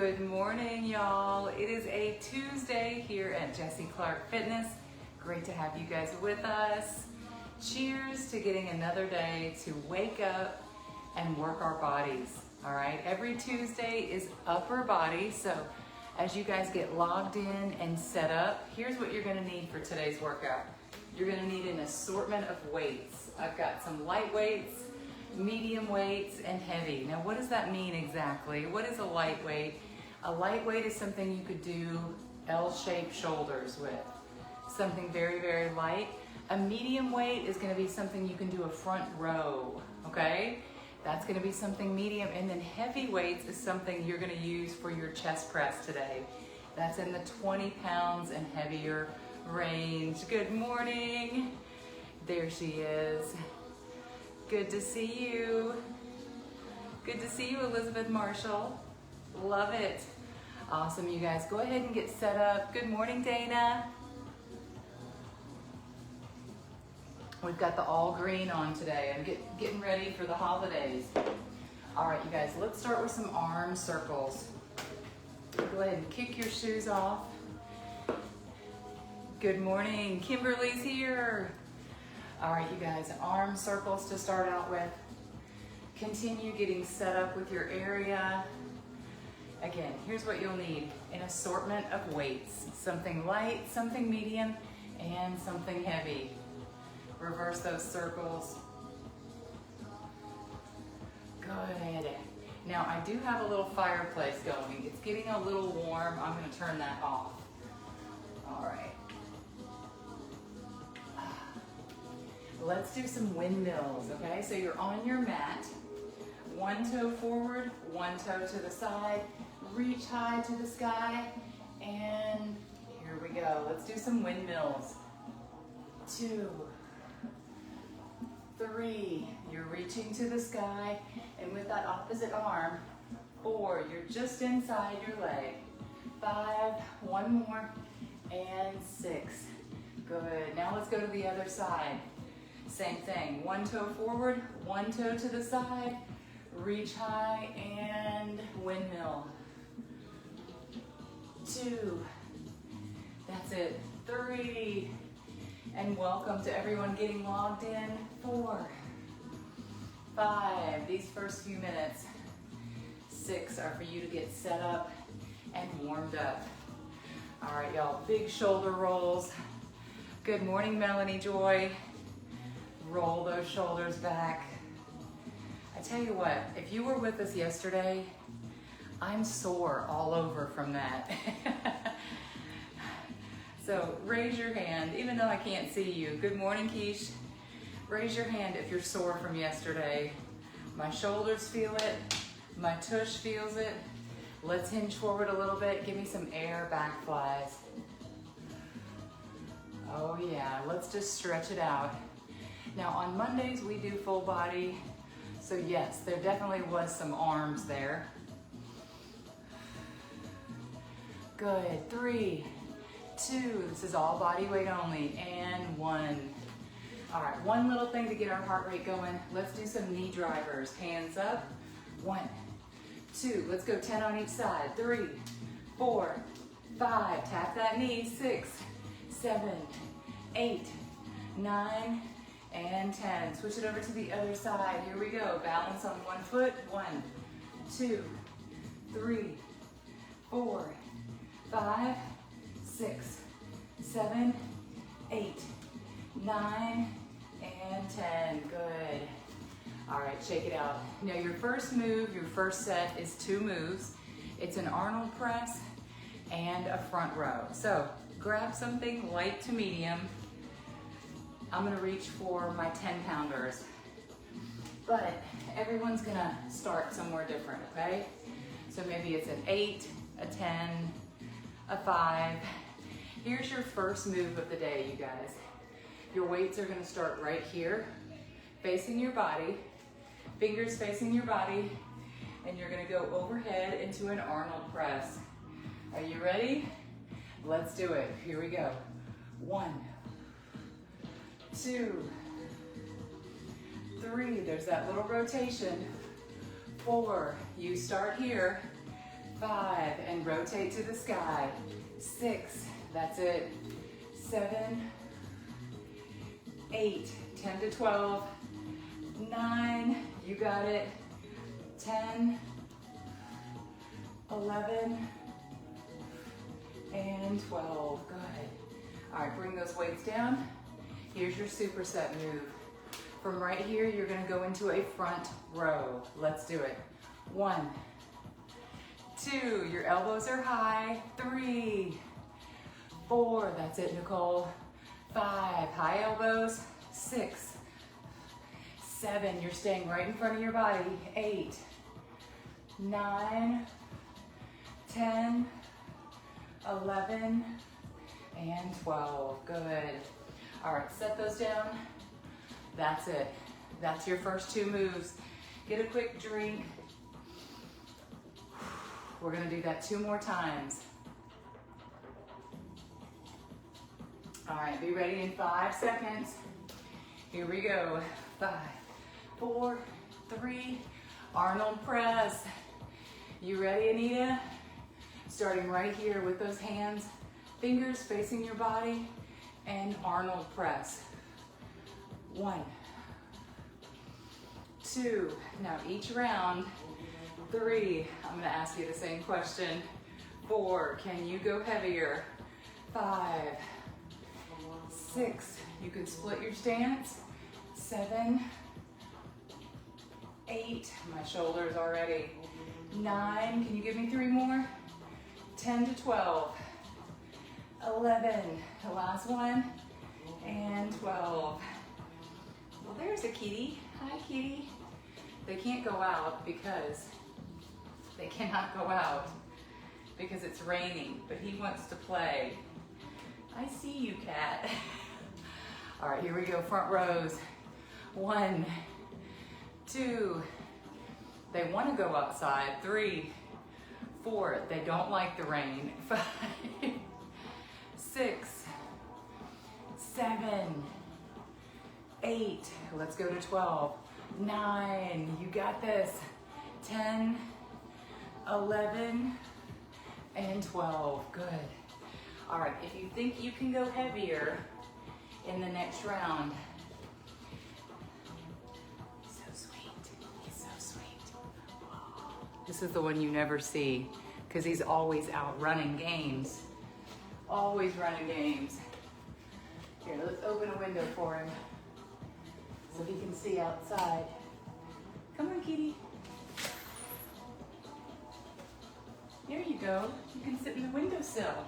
Good morning, y'all. It is a Tuesday here at Jessie Clark Fitness. Great to have you guys with us. Cheers to getting another day to wake up and work our bodies, all right? Every Tuesday is upper body, so as you guys get logged in and set up, here's what you're gonna need for today's workout. You're gonna need an assortment of weights. I've got some light weights, medium weights, and heavy. Now, what does that mean exactly? What is a lightweight? A lightweight is something you could do L-shaped shoulders with. Something very, very light. A medium weight is gonna be something you can do a front row, okay? That's gonna be something medium. And then heavy weights is something you're gonna use for your chest press today. That's in the 20 pounds and heavier range. Good morning. There she is. Good to see you. Good to see you, Elizabeth Marshall. Love it. Awesome, you guys. Go ahead and get set up. Good morning, Dana. We've got the all green on today. I'm getting ready for the holidays. All right, you guys, let's start with some arm circles. Go ahead and kick your shoes off. Good morning, Kimberly's here. All right, you guys, arm circles to start out with. Continue getting set up with your area. Again, here's what you'll need: an assortment of weights. Something light, something medium, and something heavy. Reverse those circles. Good. Now, I do have a little fireplace going. It's getting a little warm. I'm gonna turn that off. All right. Let's do some windmills, okay? So you're on your mat, one toe forward, one toe to the side, reach high to the sky, and here we go. Let's do some windmills. 2, 3, you're reaching to the sky, and with that opposite arm, 4, you're just inside your leg. 5, one more, and 6. Good, now let's go to the other side. Same thing, one toe forward, one toe to the side, reach high, and windmill. 2, that's it, 3, and welcome to everyone getting logged in. 4, 5, these first few minutes. 6 are for you to get set up and warmed up. All right, y'all, big shoulder rolls. Good morning, Melanie Joy. Roll those shoulders back. I tell you what, if you were with us yesterday, I'm sore all over from that. So raise your hand, even though I can't see you. Good morning, Keish. Raise your hand if you're sore from yesterday. My shoulders feel it, my tush feels it. Let's hinge forward a little bit. Give me some air back flies. Oh yeah, let's just stretch it out. Now on Mondays we do full body, so yes, there definitely was some arms there. Good, 3, 2, this is all body weight only, and 1. All right, one little thing to get our heart rate going. Let's do some knee drivers. Hands up, 1, 2, let's go 10 on each side. 3, 4, 5, tap that knee. 6, 7, 8, 9, and 10. Switch it over to the other side. Here we go. Balance on one foot. 1, 2, 3, 4, 5, 6, 7, 8, 9, and 10. Good. All right, shake it out. Now your first move, your first set is 2 moves. It's an Arnold press and a front row. So grab something light to medium. I'm gonna reach for my 10-pounders, but everyone's gonna start somewhere different, okay? So maybe it's an 8, a 10, a 5. Here's your first move of the day, you guys. Your weights are gonna start right here, facing your body, fingers facing your body, and you're gonna go overhead into an Arnold press. Are you ready? Let's do it. Here we go. 1, 2, 3, there's that little rotation. 4, you start here. 5, and rotate to the sky. 6, that's it. 7, 8, 10 to 12, 9, you got it. 10, 11, and 12, good. All right, bring those weights down. Here's your superset move. From right here, you're gonna go into a front row. Let's do it. 1, 2, your elbows are high. 3, 4, that's it, Nicole. 5, high elbows. 6, 7, you're staying right in front of your body. 8, 9, 10, 11, and 12, good. All right, set those down. That's it. That's your first 2 moves. Get a quick drink. We're gonna do that 2 more times. All right, be ready in 5 seconds. Here we go. 5, 4, 3, Arnold press. You ready, Anita? Starting right here with those hands, fingers facing your body, and Arnold press. 1, 2, now each round. 3, I'm gonna ask you the same question. 4, can you go heavier? 5, 6, you can split your stance. 7, 8, my shoulders already. 9, can you give me 3 more? 10 to 12, 11, the last one, and 12. Well, there's a kitty. Hi, kitty. They can't go out because they cannot go out because it's raining, but he wants to play. I see you, cat. All right, here we go, front rows. 1, 2, they want to go outside. 3, 4, they don't like the rain. 5, 6, 7, 8, let's go to 12, 9, you got this, 10, 11, and 12, good. All right, if you think you can go heavier in the next round, he's so sweet, he's so sweet. This is the one you never see because he's always out running games, always running games. Here, let's open a window for him so he can see outside. Come on, kitty. There you go. You can sit in the windowsill.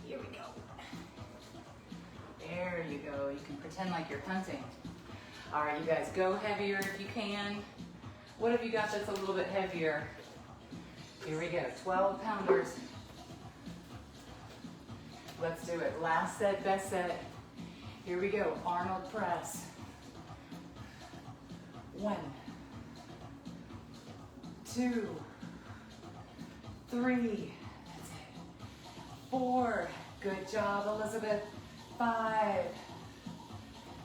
Here we go. There you go. You can pretend like you're hunting. All right, you guys, go heavier if you can. What have you got that's a little bit heavier? Here we go, 12 pounders. Let's do it. Last set, best set. Here we go, Arnold press. 1, 2, 3, that's it. 4, good job, Elizabeth. 5,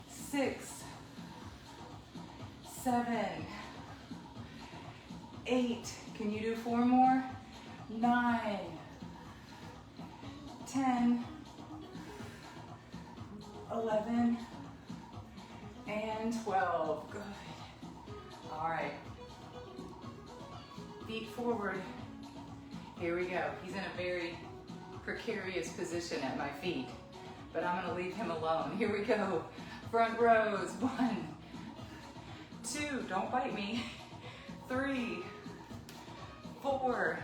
6, 7, 8, can you do 4 more? 9, 10, 11, and 12, good. All right, feet forward. Here we go. He's in a very precarious position at my feet, but I'm gonna leave him alone. Here we go. Front rows, 1, 2, don't bite me. 3, 4,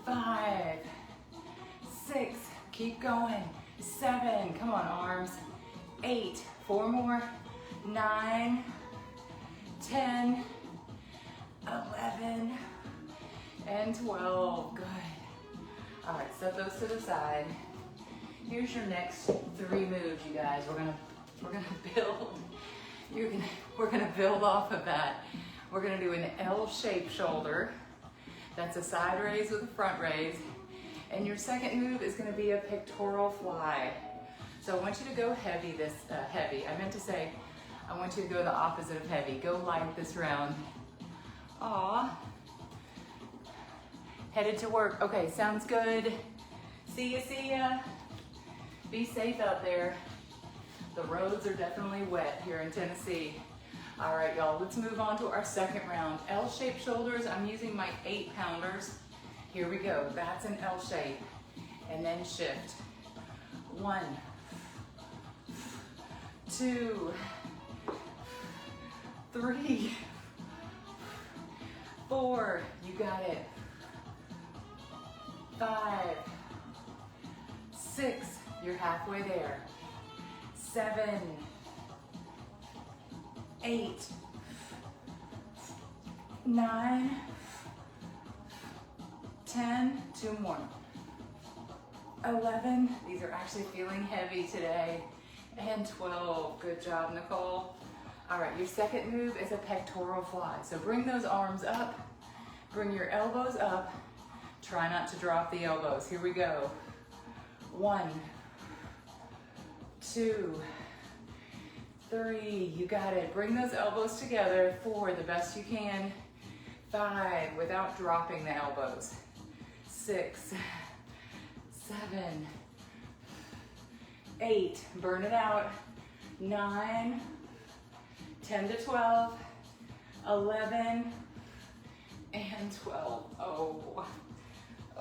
5, 6, keep going. 7, come on arms. 8, 4 more. 9, 10, 11, and 12, good. All right, set those to the side. Here's your next 3 moves, you guys. We're gonna build. We're gonna build off of that. We're gonna do an L-shaped shoulder. That's a side raise with a front raise. And your second move is gonna be a pectoral fly. So I want you to go heavy I meant to say, I want you to go the opposite of heavy. Go light this round. Aw. Headed to work. Okay, sounds good. See ya, see ya. Be safe out there. The roads are definitely wet here in Tennessee. All right, y'all, let's move on to our second round. L-shaped shoulders. I'm using my 8-pounders. Here we go. That's an L shape. And then shift. 1, 2, 3, 4. You got it. 5, 6. You're halfway there. 7, 8, 9, 10. 2 more. 11. These are actually feeling heavy today. And 12. Good job, Nicole. All right, your second move is a pectoral fly. So bring those arms up. Bring your elbows up. Try not to drop the elbows. Here we go. 1, 2, 3. You got it. Bring those elbows together. 4, the best you can. 5, without dropping the elbows. 6, 7, 8, burn it out. 9, 10 to 12, 11, and 12.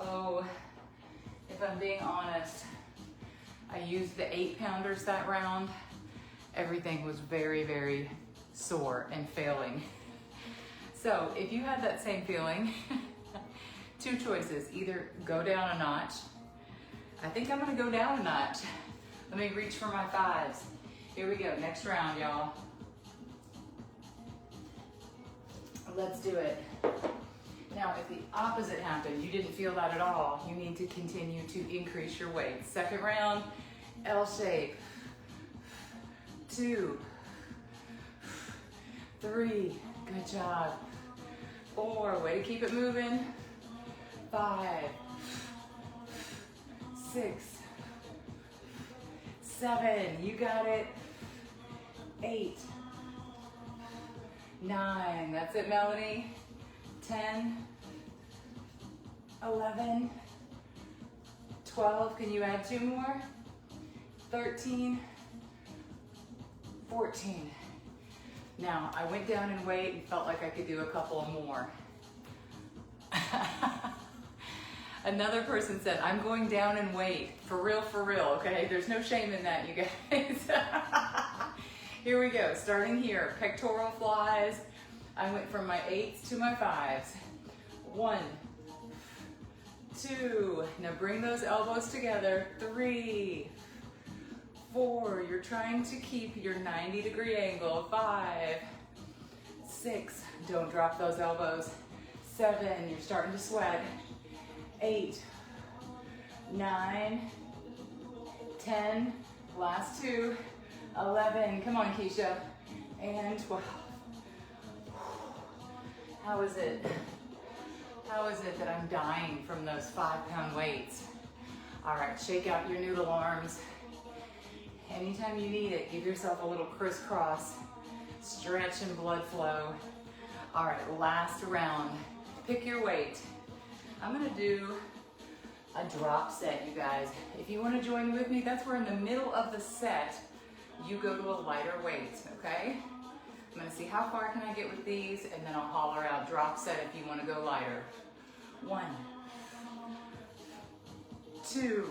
Oh, if I'm being honest, I used the 8-pounders that round. Everything was very, very sore and failing. So if you had that same feeling, 2 choices. Either go down a notch. I think I'm gonna go down a notch. Let me reach for my 5s. Here we go, next round, y'all. Let's do it. Now, if the opposite happened, you didn't feel that at all, you need to continue to increase your weight. Second round, L shape. 2, 3, good job. 4, way to keep it moving. 5, 6, 7, you got it. 8, 9, that's it, Melanie. 10, 11, 12, can you add 2 more? 13, 14. Now, I went down in weight and felt like I could do a couple more. Another person said, I'm going down in weight. For real, okay? There's no shame in that, you guys. Here we go, starting here, pectoral flies. I went from my 8s to my 5s. 1, 2, now bring those elbows together. 3, 4, you're trying to keep your 90-degree angle. 5, 6, don't drop those elbows. 7, you're starting to sweat. 8, 9, 10, last 2, 11, come on Keisha, and 12. How is it? How is it that I'm dying from those 5-pound weights? All right, shake out your noodle arms. Anytime you need it, give yourself a little crisscross, stretch and blood flow. All right, last round. Pick your weight. I'm gonna do a drop set, you guys. If you wanna join with me, that's where in the middle of the set, you go to a lighter weight, okay? I'm gonna see how far can I get with these, and then I'll holler out drop set if you wanna go lighter. 1, 2,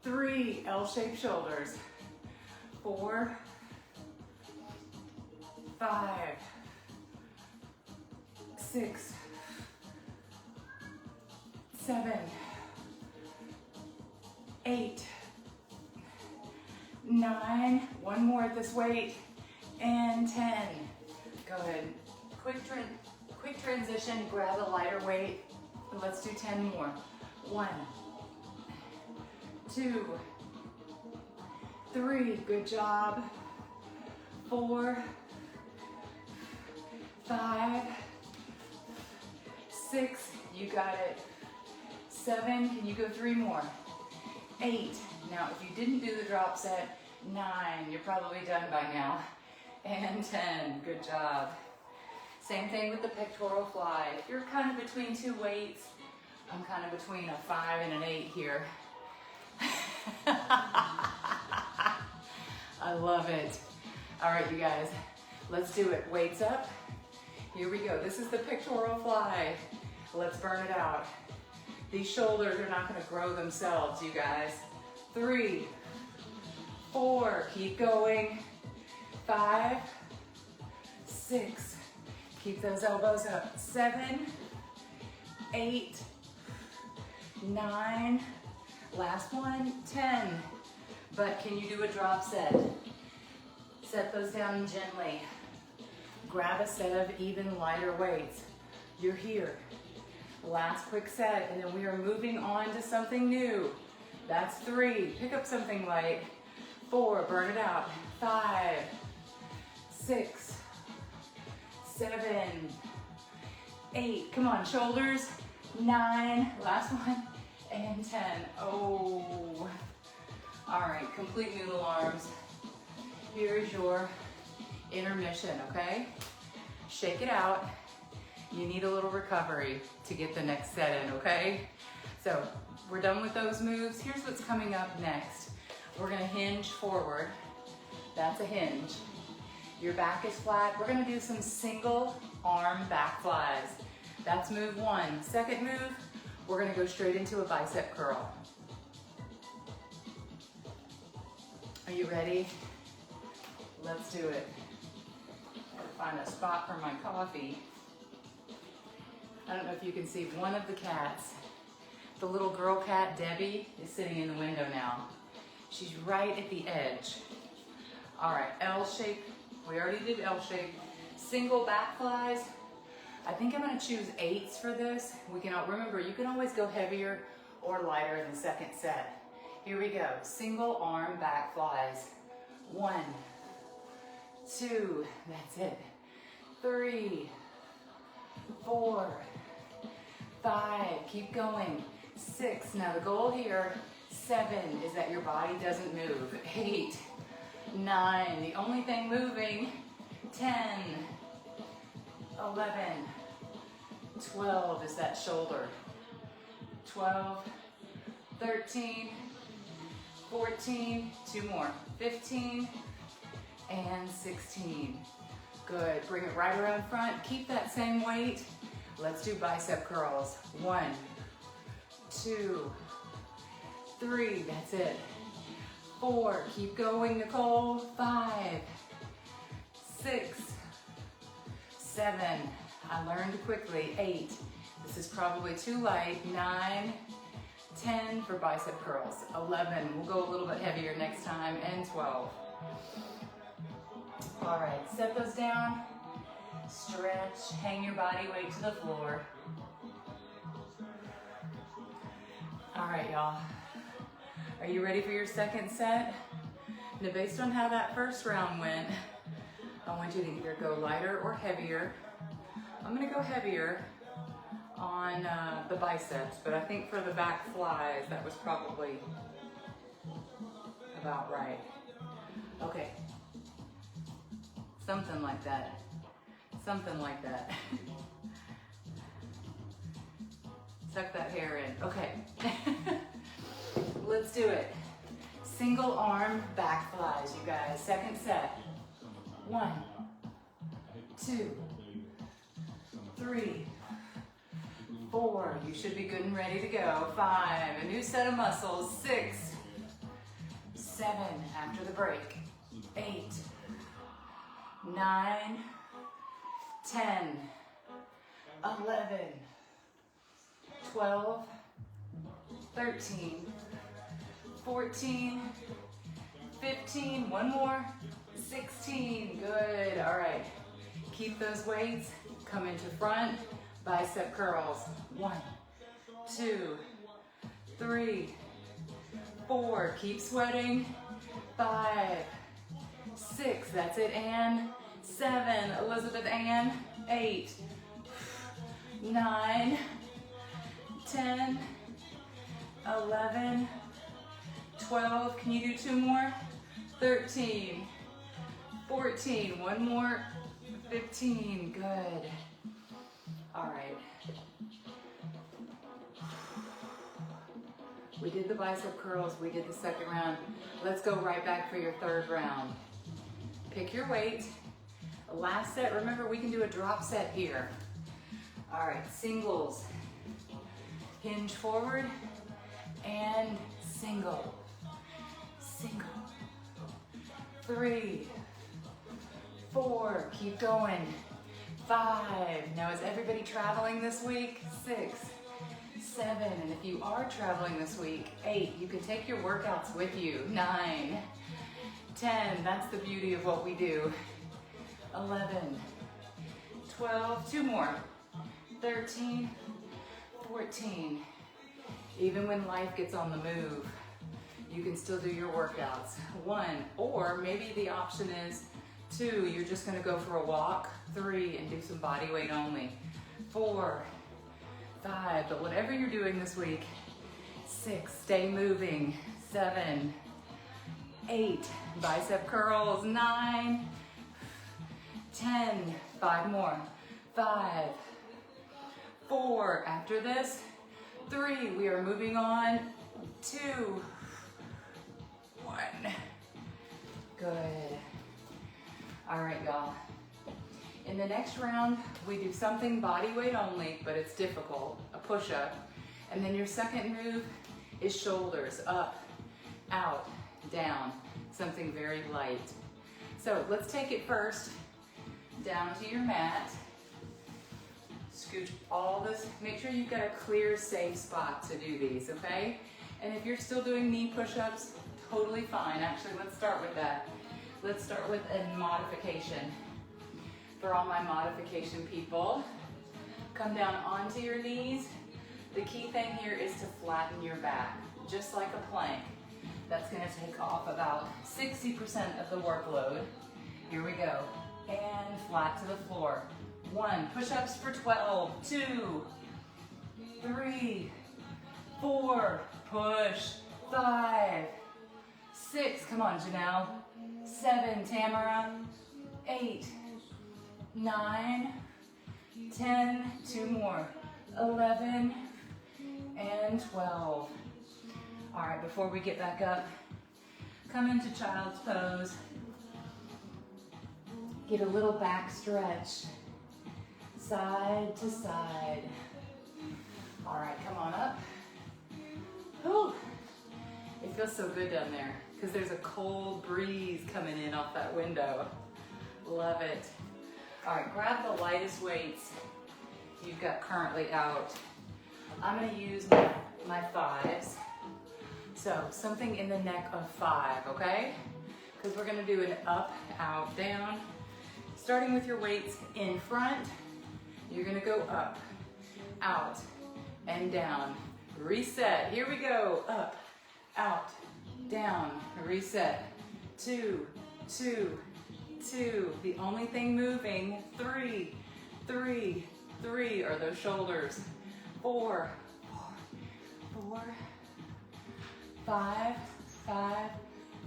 3, L-shaped shoulders. 4, 5, 6, 7, 8, 9, one more at this weight, and 10. Go ahead. Quick transition, grab a lighter weight, and let's do 10 more. 1, 2, 3, good job. 4, 5, 6, you got it. 7, can you go 3 more? 8, now if you didn't do the drop set, 9, you're probably done by now. And 10, good job. Same thing with the pectoral fly. If you're kind of between two weights, I'm kind of between a 5 and an 8 here. I love it. All right, you guys, let's do it. Weights up. Here we go. This is the pectoral fly. Let's burn it out. These shoulders are not going to grow themselves, you guys. 3, 4, keep going. 5, 6, keep those elbows up. 7, 8, 9, last one, 10. But can you do a drop set? Set those down gently. Grab a set of even lighter weights. You're here. Last quick set, and then we are moving on to something new. That's 3, pick up something light. 4, burn it out. 5, 6, 7, 8, come on, shoulders. 9, last one, and 10. Oh, all right, complete noodle arms. Here's your intermission, okay? Shake it out. You need a little recovery to get the next set in, okay? So we're done with those moves. Here's what's coming up next. We're gonna hinge forward. That's a hinge. Your back is flat. We're gonna do some single arm back flies. That's move 1. Second move, we're gonna go straight into a bicep curl. Are you ready? Let's do it. Gotta find a spot for my coffee. I don't know if you can see one of the cats. The little girl cat, Debbie, is sitting in the window now. She's right at the edge. All right, L shape. We already did L shape. Single back flies. I think I'm gonna choose 8s for this. Remember, you can always go heavier or lighter in the second set. Here we go, single arm back flies. 1, 2, that's it. 3, 4, 5, keep going. 6, now the goal here, 7 is that your body doesn't move. 8, 9, the only thing moving. 10, 11, 12 is that shoulder. 12, 13, 14, 2 more. 15 and 16. Good, bring it right around front. Keep that same weight. Let's do bicep curls. 1, 2, 3, that's it. 4, keep going, Nicole. 5, 6, 7, I learned quickly. 8, this is probably too light. 9, 10 for bicep curls. 11, we'll go a little bit heavier next time, and 12. All right, set those down, stretch, hang your body weight to the floor. All right, y'all. Are you ready for your second set? Now, based on how that first round went, I want you to either go lighter or heavier. I'm gonna go heavier on the biceps, but I think for the back flies, that was probably about right. Okay. Something like that. Something like that. Tuck that hair in. Okay. Let's do it. Single arm back flies, you guys. Second set. 1, 2, 3, 4. You should be good and ready to go. 5, a new set of muscles. 6, 7, after the break. 8, 9, 10, 11, 12, 13, 14, 15, one more, 16, good, all right. Keep those weights, come into front, bicep curls. 1, 2, 3, 4, keep sweating. 5, 6, that's it, and 7, Elizabeth Ann, 8, 9, 10, 11, 12, can you do 2 more? 13, 14, one more, 15, good. All right. We did the bicep curls, we did the second round. Let's go right back for your third round. Pick your weight. Last set, remember we can do a drop set here. All right, singles. Hinge forward and single. Single. 3, 4, keep going. 5, now is everybody traveling this week? 6, 7, and if you are traveling this week, 8, you can take your workouts with you. 9, 10, that's the beauty of what we do. 11, 12, 2 more. 13, 14. Even when life gets on the move, you can still do your workouts. 1, or maybe the option is 2, you're just gonna go for a walk. 3, and do some body weight only. 4, 5, but whatever you're doing this week. 6, stay moving. 7, 8, bicep curls. 9, 10, 5 more. 5, 4, after this, 3, we are moving on. 2, 1, good. All right, y'all. In the next round, we do something body weight only, but it's difficult, a push-up. And then your second move is shoulders, up, out, down, something very light. So let's take it first, down to your mat. Scooch all this, make sure you've got a clear, safe spot to do these, okay? And if you're still doing knee push-ups, totally fine. Actually, let's start with that. Let's start with a modification. For all my modification people, come down onto your knees. The key thing here is to flatten your back, just like a plank. That's gonna take off about 60% of the workload. Here we go. And flat to the floor. 1, push-ups for 12, 2, 3, 4, push, 5, 6, come on Janelle, 7, Tamara, 8, 9, 10, 2 more, 11, and 12. All right, before we get back up, come into child's pose. Get a little back stretch, side to side. All right, come on up. Whew. It feels so good down there because there's a cold breeze coming in off that window. Love it. All right, grab the lightest weights you've got currently out. I'm gonna use my 5s. So something in the neck of 5, okay? Because we're gonna do an up, out, down. Starting with your weights in front, you're gonna go up, out, and down. Reset, here we go. Up, out, down, reset. 2, 2, 2. The only thing moving, 3, 3, 3 are those shoulders. 4, 4, 4, 5, 5,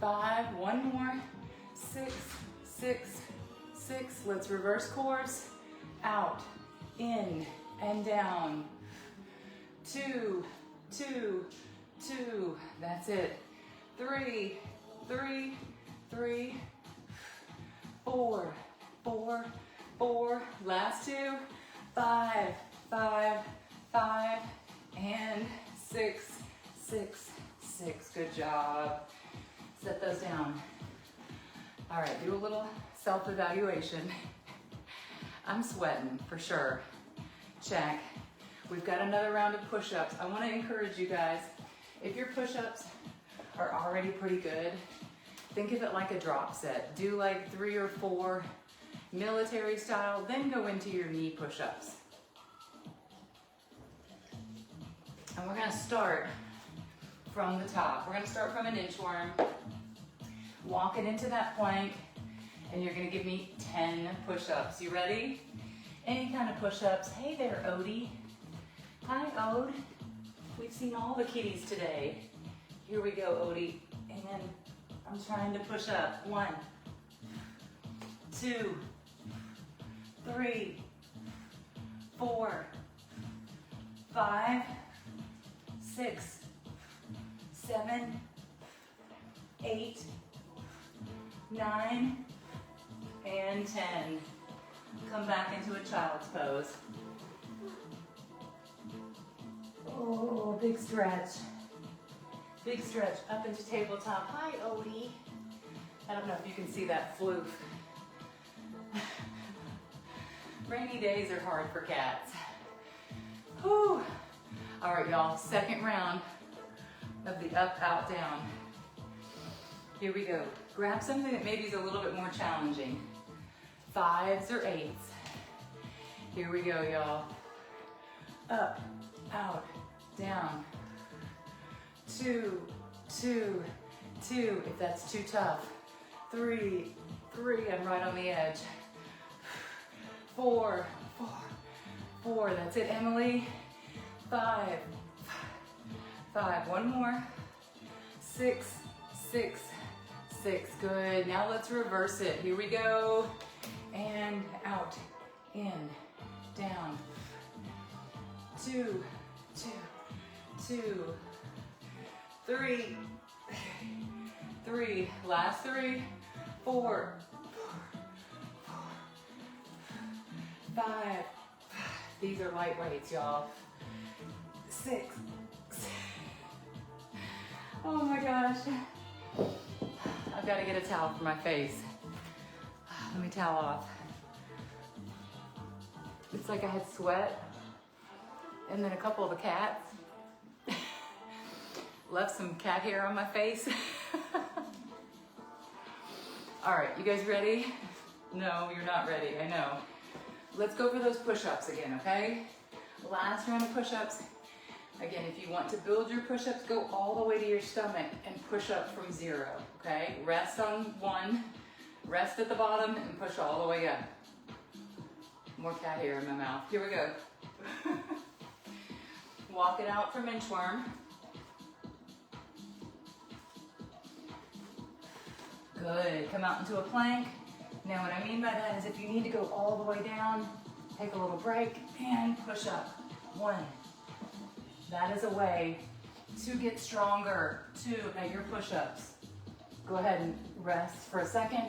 5. 1 more. 6, 6, 6. Let's reverse course. Out, in, and down. 2, 2, 2. That's it. 3, 3, 3. 4, 4, 4. Last 2. 5, 5, 5. And 6, 6, 6. Good job. Set those down. All right, do a little self-evaluation. I'm sweating for sure. Check. We've got another round of push-ups. I want to encourage you guys, if your push-ups are already pretty good, think of it like a drop set. Do like 3 or 4 military style, then go into your knee push-ups. And we're gonna start from the top. We're gonna start from an inchworm, walk it into that plank, and you're gonna give me 10 push-ups. You ready? Any kind of push-ups. Hey there, Odie. Hi, Ode. We've seen all the kitties today. Here we go, Odie. And I'm trying to push up. 1, 2, 3, 4, 5, 6, 7, 8, 9, and 10. Come back into a child's pose. Oh, big stretch. Big stretch up into tabletop. Hi, Odie. I don't know if you can see that floof. Rainy days are hard for cats. Whew. All right, y'all, second round of the up, out, down. Here we go. Grab something that maybe is a little bit more challenging. 5s or 8s. Here we go, y'all. Up, out, down. 2, 2, 2, if that's too tough. 3, 3, I'm right on the edge. 4, 4, 4, that's it, Emily. 5, 5, one more. 6, 6, 6, good. Now let's reverse it. Here we go. And out, in, down. 2, 2, 2, 3, 3, last 3, 4, 5, these are light weights, y'all. 6, oh my gosh. I've got to get a towel for my face. Let me towel off. It's like I had sweat and then a couple of the cats left some cat hair on my face. All right, you guys ready? No, you're not ready, I know. Let's go for those push-ups again, okay? Last round of push-ups. Again, if you want to build your push-ups, go all the way to your stomach and push up from 0, okay? Rest on 1, rest at the bottom, and push all the way up. More cat hair in my mouth. Here we go. Walk it out from inchworm. Good, come out into a plank. Now what I mean by that is if you need to go all the way down, take a little break and push up. 1. That is a way to get stronger, 2, at your push-ups. Go ahead and rest for a second.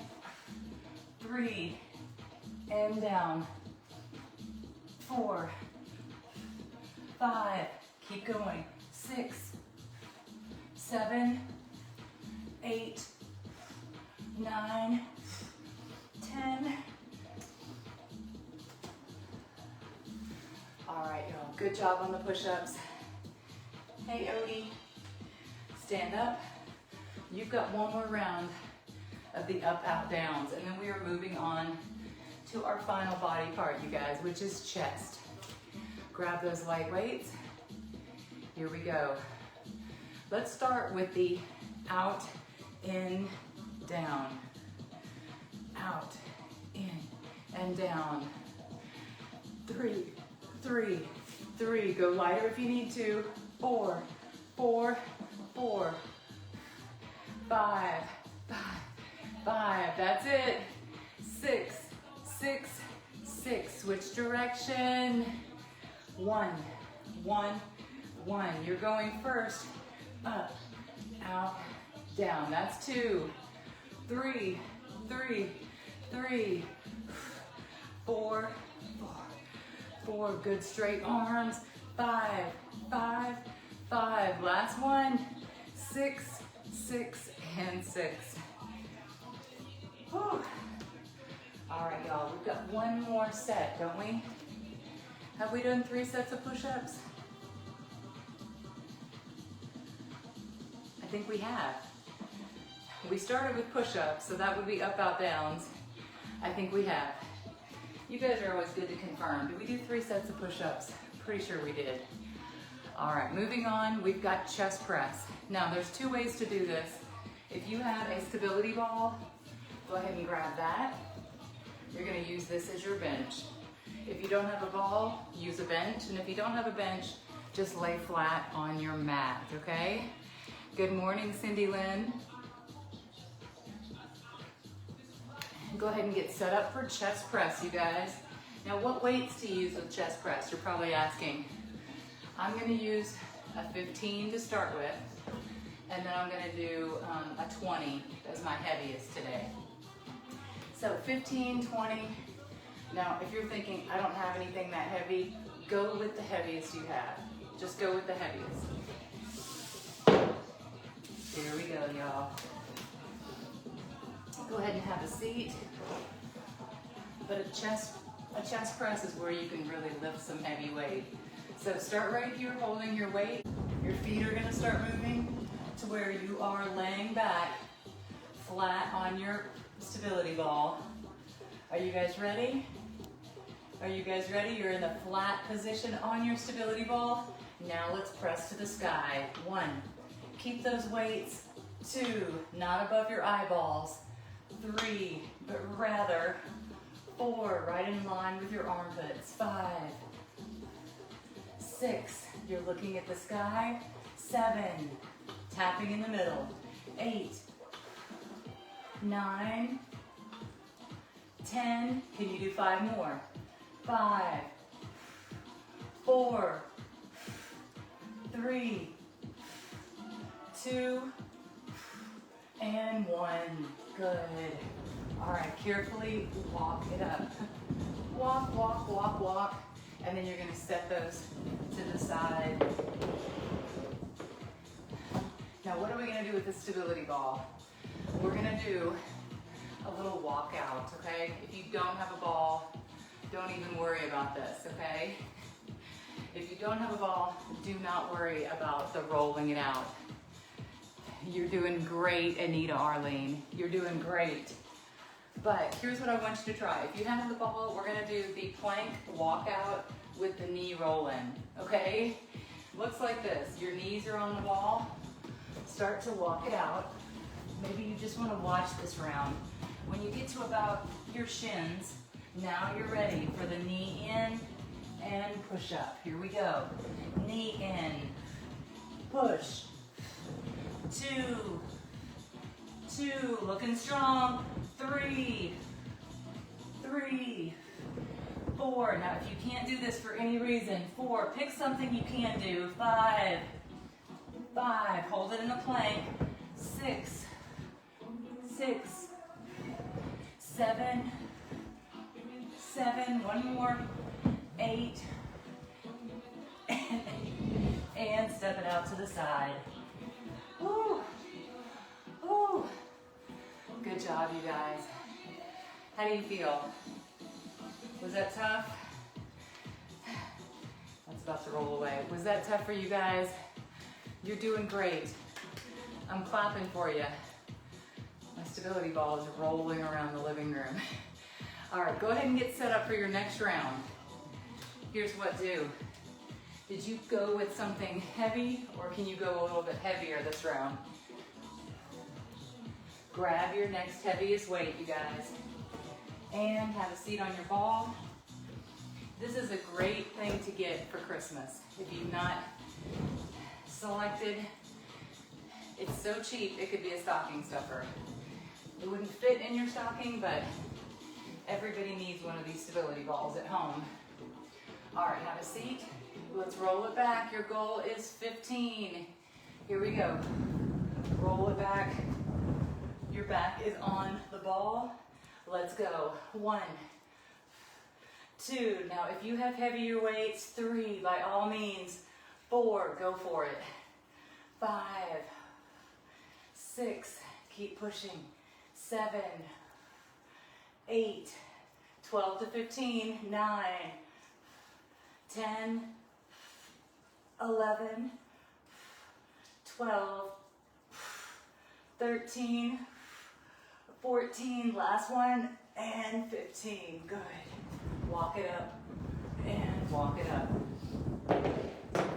3, and down. 4, 5, keep going. 6, 7, 8, 9, 10. All right, y'all, good job on the push-ups. Hey, Odie, stand up. You've got one more round of the up, out, downs, and then we are moving on to our final body part, you guys, which is chest. Grab those light weights. Here we go. Let's start with the out, in, down. Out, in, and down. 3, 3, 3. Go lighter if you need to. 4, 4, 4. 5, 5, 5. That's it. 6, 6, 6. Switch direction. 1, 1, 1. You're going first. Up, out, down. That's 2, 3, 3, 3, 4, 4, 4. Good straight arms. 5, 5, 5. Last one. 6, 6, and 6. Whew. All right, y'all. We've got one more set, don't we? Have we done 3 sets of push-ups? I think we have. We started with push-ups, so that would be up, out, downs. I think we have. You guys are always good to confirm. Did we do 3 sets of push-ups? Pretty sure we did. All right, moving on, we've got chest press. Now, there's 2 ways to do this. If you have a stability ball, go ahead and grab that. You're gonna use this as your bench. If you don't have a ball, use a bench. And if you don't have a bench, just lay flat on your mat, okay? Good morning, Cindy Lynn. Go ahead and get set up for chest press, you guys. Now, what weights to use with chest press? You're probably asking. I'm going to use a 15 to start with, and then I'm going to do a 20 as my heaviest today. So 15, 20. Now, if you're thinking, I don't have anything that heavy, go with the heaviest you have. Just go with the heaviest. Here we go, y'all. Go ahead and have a seat. But a chest press is where you can really lift some heavy weight. So start right here holding your weight. Your feet are gonna start moving to where you are laying back flat on your stability ball. Are you guys ready? Are you guys ready? You're in the flat position on your stability ball. Now let's press to the sky. 1, keep those weights. 2, not above your eyeballs. 3, but rather 4, right in line with your armpits. 5, 6, you're looking at the sky. 7, tapping in the middle. 8, 9, 10, can you do 5 more? 5, 4, 3, 2, and 1. Good. All right, carefully walk it up. Walk, walk, walk, walk. And then you're gonna set those to the side. Now, what are we gonna do with the stability ball? We're gonna do a little walkout, okay? If you don't have a ball, don't even worry about this, okay? If you don't have a ball, do not worry about the rolling it out. You're doing great, Anita Arlene. You're doing great. But here's what I want you to try. If you have the ball, we're gonna do the plank walkout with the knee roll in, okay? Looks like this. Your knees are on the wall. Start to walk it out. Maybe you just wanna watch this round. When you get to about your shins, now you're ready for the knee in and push up. Here we go. Knee in, push. 2, 2, looking strong. 3, 3, 4. Now, if you can't do this for any reason, 4, pick something you can do. 5, 5, hold it in a plank. 6, 6, 7, 7, one more. 8, and step it out to the side. Woo. Woo. Good job, you guys. How do you feel? Was that tough? That's about to roll away. Was that tough for you guys? You're doing great. I'm clapping for you. My stability ball is rolling around the living room. All right, go ahead and get set up for your next round. Here's what do. Did you go with something heavy, or can you go a little bit heavier this round? Grab your next heaviest weight, you guys, and have a seat on your ball. This is a great thing to get for Christmas. If you've not selected, it's so cheap, it could be a stocking stuffer. It wouldn't fit in your stocking, but everybody needs one of these stability balls at home. All right, have a seat. Let's roll it back. Your goal is 15. Here we go. Roll it back. Your back is on the ball. Let's go. 1, 2. Now, if you have heavier weights, 3, by all means. 4, go for it. 5, 6, keep pushing. 7, 8, 12 to 15, 9, 10, 11, 12, 13, 14, last one, and 15. Good. Walk it up and walk it up.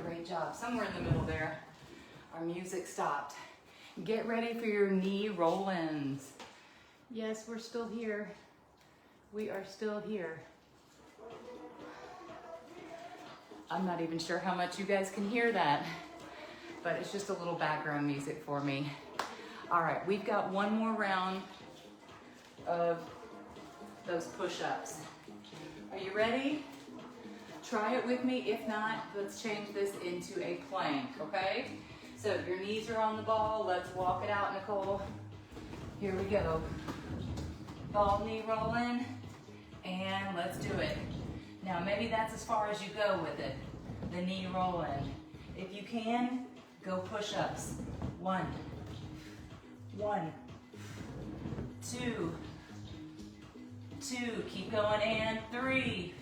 Great job. Somewhere in the middle there, our music stopped. Get ready for your knee roll-ins. Yes, we're still here. We are still here. I'm not even sure how much you guys can hear that, but it's just a little background music for me. All right, we've got one more round of those push-ups. Are Are you ready? Try it with me. If not, let's change this into a plank, okay? So if your knees are on the ball, let's walk it out, Nicole. Here we go. Ball knee roll in, and let's do it. Now maybe that's as far as you go with it, the knee roll in. If you can, go push-ups. 1, 2, 2, keep going, and 3,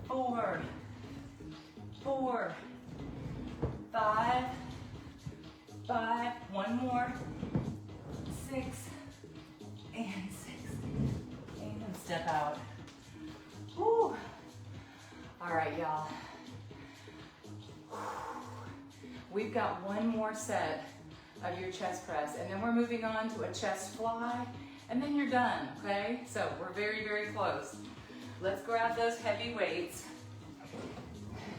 4, 5, 1 more, 6, and step out. Whew. All right, y'all. We've got one more set of your chest press, and then we're moving on to a chest fly, and then you're done, okay? So we're very, very close. Let's grab those heavy weights.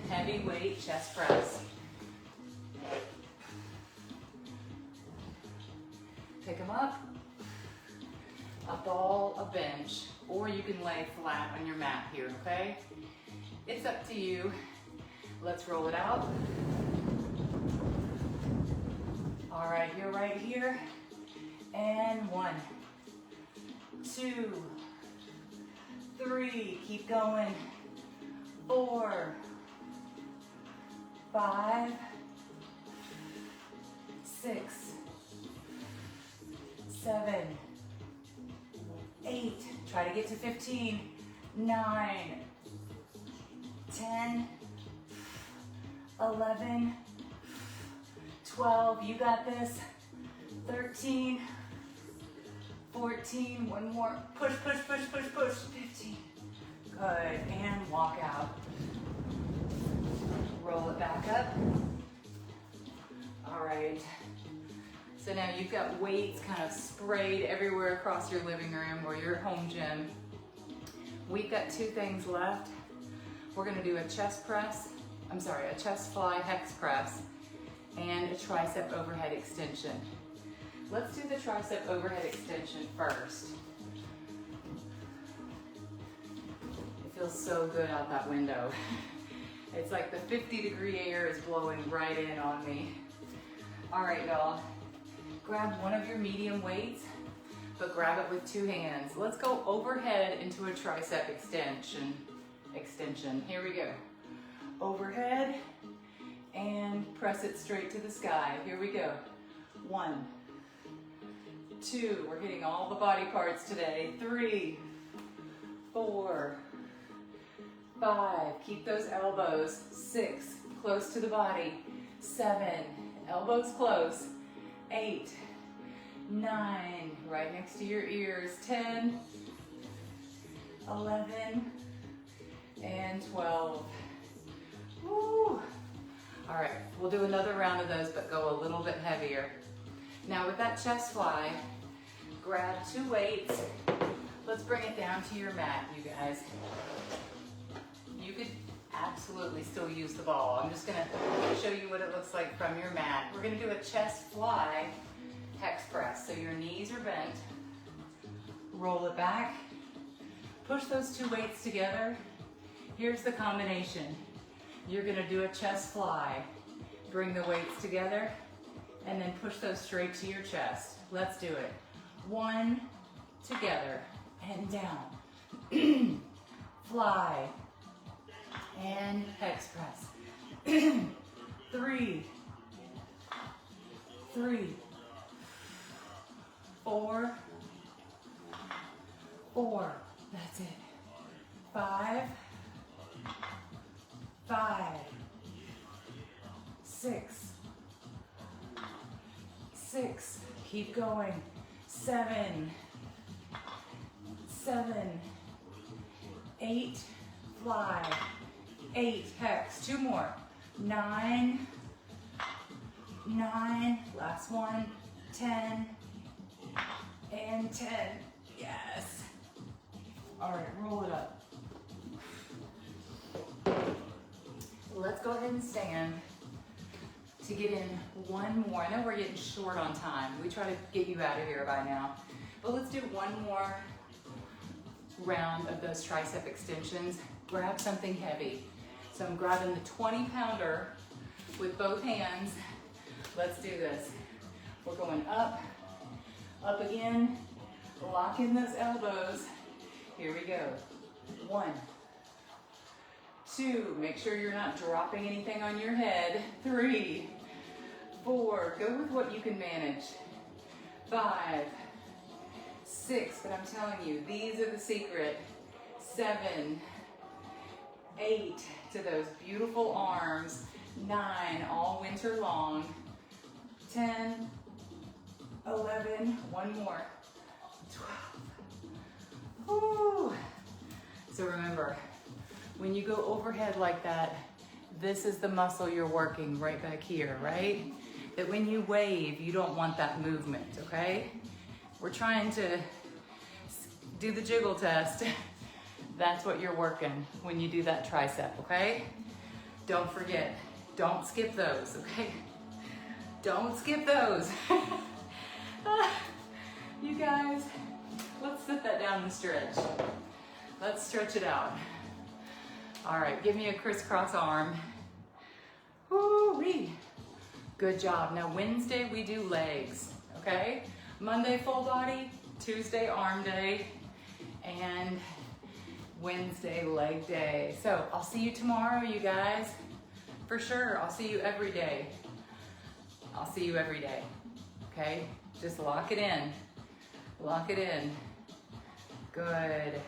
Heavyweight chest press. Pick them up, a ball, a bench, or you can lay flat on your mat here, okay? It's up to you. Let's roll it out. All right, you're right here. And 1, 2, 3, keep going. 4, 5, 6, 7, 8, try to get to 15, 9, 10, 11, 12, you got this, 13, 14, one more, push, 15, good, and walk out. Roll it back up. All right. So now you've got weights kind of sprayed everywhere across your living room or your home gym. We've got 2 things left. We're gonna do a chest fly hex press and a tricep overhead extension. Let's do the tricep overhead extension first. It feels so good out that window. It's like the 50-degree air is blowing right in on me. All right, y'all. Grab one of your medium weights, but grab it with 2 hands. Let's go overhead into a tricep extension. Here we go. Overhead, and press it straight to the sky. Here we go. 1, 2, we're hitting all the body parts today. 3, 4, 5, keep those elbows. 6, close to the body. 7, elbows close. 8, 9, right next to your ears. 10, 11, and 12. Woo. All right, we'll do another round of those, but go a little bit heavier. Now with that chest fly, grab 2 weights. Let's bring it down to your mat, you guys. You could absolutely still use the ball. I'm just gonna show you what it looks like from your mat. We're gonna do a chest fly hex press. So your knees are bent, roll it back, push those 2 weights together. Here's the combination. You're gonna do a chest fly, bring the weights together, and then push those straight to your chest. Let's do it. 1, together, and down. Fly, and hex press. 3, 4, that's it. 5, 6, keep going. 7, 8, fly. 8, hex, 2 more. 9, last one. 10, and 10, yes. All right, roll it up. Let's go ahead and stand to get in one more. I know we're getting short on time. We try to get you out of here by now. But let's do one more round of those tricep extensions, grab something heavy. So I'm grabbing the 20-pounder with both hands. Let's do this. We're going up, up again, lock in those elbows. Here we go. 1, 2, make sure you're not dropping anything on your head. 3, 4, go with what you can manage. 5, 6, but I'm telling you, these are the secret. 7, 8, to those beautiful arms. 9, all winter long. 10, 11, one more. 12. Woo. So remember, when you go overhead like that, this is the muscle you're working right back here, right? That when you wave, you don't want that movement, okay? We're trying to do the jiggle test. That's what you're working when you do that tricep, okay? Don't forget, don't skip those, okay? Don't skip those. You guys, let's sit that down and stretch. Let's stretch it out. All right, give me a crisscross arm. Woo-wee. Good job. Now Wednesday we do legs, okay? Monday full body, Tuesday arm day, and Wednesday leg day. So I'll see you tomorrow, you guys. For sure, I'll see you every day. I'll see you every day, okay? Just lock it in. Lock it in. Good.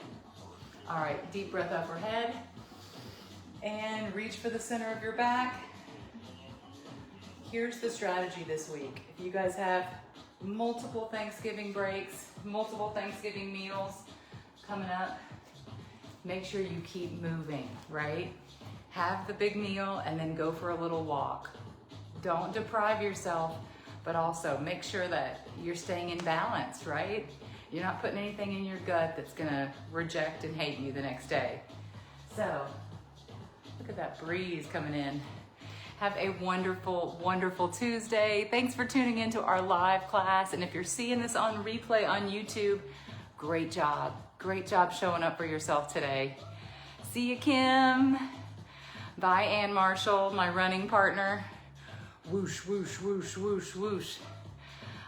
All right, deep breath overhead. And reach for the center of your back. Here's the strategy this week. If you guys have multiple Thanksgiving breaks, multiple Thanksgiving meals coming up, make sure you keep moving, right? Have the big meal and then go for a little walk. Don't deprive yourself, but also make sure that you're staying in balance, right? You're not putting anything in your gut that's gonna reject and hate you the next day. So, look at that breeze coming in. Have a wonderful, wonderful Tuesday. Thanks for tuning into our live class. And if you're seeing this on replay on YouTube, great job. Great job showing up for yourself today. See you, Kim. Bye, Ann Marshall, my running partner. Whoosh, whoosh, whoosh, whoosh, whoosh.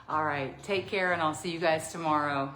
All right, take care and I'll see you guys tomorrow.